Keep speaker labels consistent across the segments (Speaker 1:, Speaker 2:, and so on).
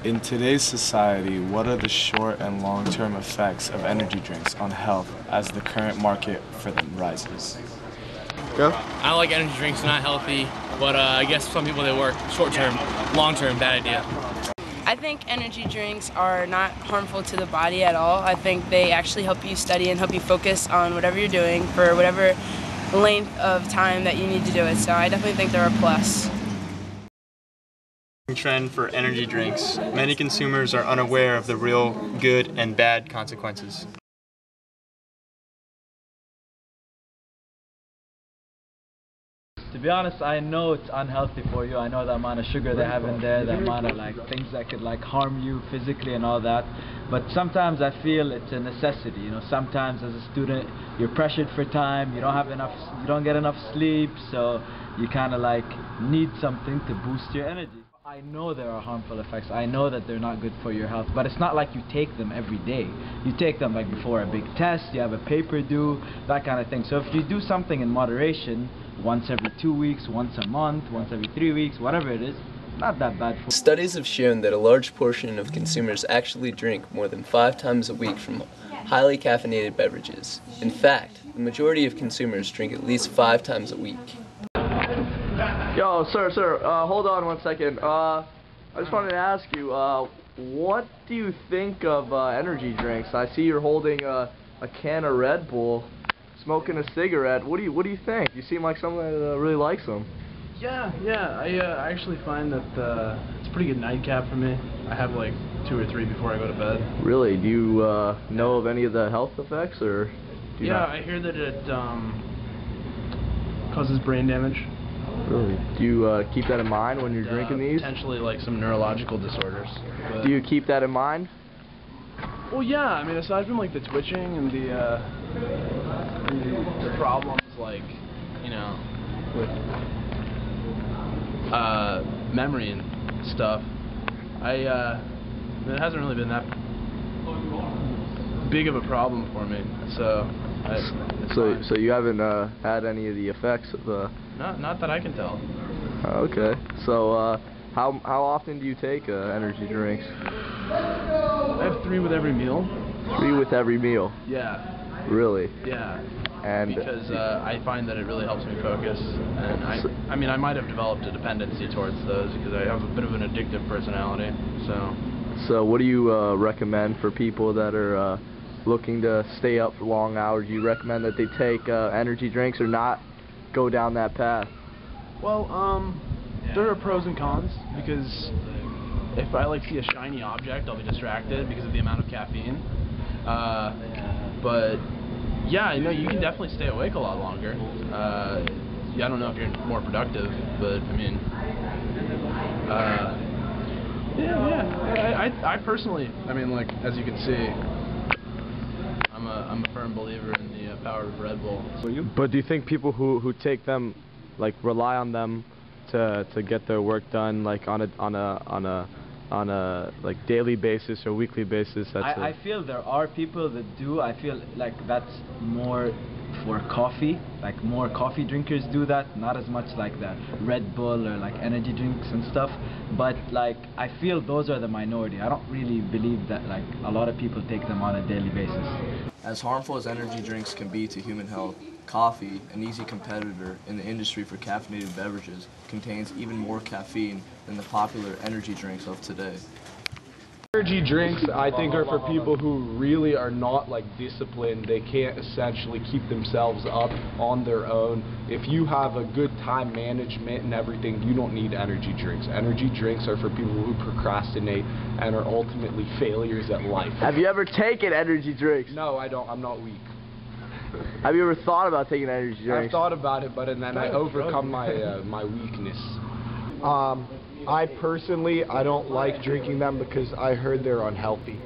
Speaker 1: In today's society, what are the short and long-term effects of energy drinks on health as the current market for them rises?
Speaker 2: Go.
Speaker 3: I don't like energy drinks, they're not healthy, but I guess some people they work short-term, long-term, bad idea.
Speaker 4: I think energy drinks are not harmful to the body at all. I think they actually help you study and help you focus on whatever you're doing for whatever length of time that you need to do it. So I definitely think they're a plus.
Speaker 2: Trend for energy drinks. Many consumers are unaware of the real good and bad consequences.
Speaker 5: To be honest, I know it's unhealthy for you. I know the amount of sugar they have in there, the amount of things that could harm you physically and all that. But sometimes I feel it's a necessity. You know, sometimes as a student you're pressured for time. You don't get enough sleep, so you kind of need something to boost your energy. I know there are harmful effects. I know that they're not good for your health, but it's not like you take them every day. You take them before a big test, you have a paper due, that kind of thing. So if you do something in moderation, once every 2 weeks, once a month, once every 3 weeks, whatever it is, not that bad for you.
Speaker 6: Studies have shown that a large portion of consumers actually drink more than 5 times a week from highly caffeinated beverages. In fact, the majority of consumers drink at least 5 times a week.
Speaker 7: Yo, sir, hold on 1 second. I just wanted to ask you, what do you think of energy drinks? I see you're holding a can of Red Bull, smoking a cigarette. What do you think? You seem like someone that really likes them.
Speaker 8: Yeah. I actually find that it's a pretty good nightcap for me. I have 2 or 3 before I go to bed.
Speaker 7: Really? Do you know of any of the health effects, or do you not?
Speaker 8: I hear that it causes brain damage.
Speaker 7: Really? Do you keep that in mind when you're drinking these?
Speaker 8: Potentially some neurological disorders.
Speaker 7: Do you keep that in mind?
Speaker 8: Well, yeah. I mean, aside from the twitching and the problems with memory and stuff, it hasn't really been that big of a problem for me. So
Speaker 7: you haven't had any of the effects of
Speaker 8: Not that I can tell.
Speaker 7: Okay. So how often do you take energy drinks?
Speaker 8: I have 3 with every meal.
Speaker 7: 3 with every meal?
Speaker 8: Yeah.
Speaker 7: Really?
Speaker 8: Yeah.
Speaker 7: And
Speaker 8: because I find that it really helps me focus, and I mean I might have developed a dependency towards those because I have a bit of an addictive personality. So
Speaker 7: what do you recommend for people that are looking to stay up for long hours? Do you recommend that they take energy drinks or not go down that path?
Speaker 8: Well, there are pros and cons, because if I see a shiny object, I'll be distracted because of the amount of caffeine. But yeah, you can definitely stay awake a lot longer. I don't know if you're more productive, but I mean, I personally, as you can see, I'm a firm believer in the power of Red Bull.
Speaker 2: But do you think people who take them rely on them to get their work done on a daily basis or weekly basis?
Speaker 5: I feel there are people that do. I feel that's more for coffee. More coffee drinkers do that, not as much that Red Bull or energy drinks and stuff. But I feel those are the minority. I don't really believe that a lot of people take them on a daily basis.
Speaker 6: As harmful as energy drinks can be to human health, coffee, an easy competitor in the industry for caffeinated beverages, contains even more caffeine than the popular energy drinks of today.
Speaker 9: Energy drinks, I think, are for people who really are not disciplined. They can't essentially keep themselves up on their own. If you have a good time management and everything, you don't need energy drinks. Energy drinks are for people who procrastinate and are ultimately failures at life.
Speaker 7: Have you ever taken energy drinks?
Speaker 9: No, I don't. I'm not weak.
Speaker 7: Have you ever thought about taking energy drinks?
Speaker 9: I've thought about it, but then I overcome my weakness. I personally, I don't like drinking them because I heard they're unhealthy.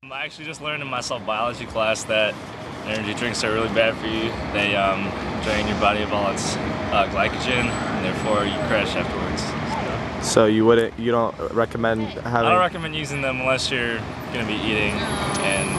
Speaker 10: I actually just learned in my cell biology class that energy drinks are really bad for you. They drain your body of all its glycogen, and therefore you crash afterwards.
Speaker 2: So you don't recommend having...
Speaker 10: I don't recommend using them unless you're going to be eating and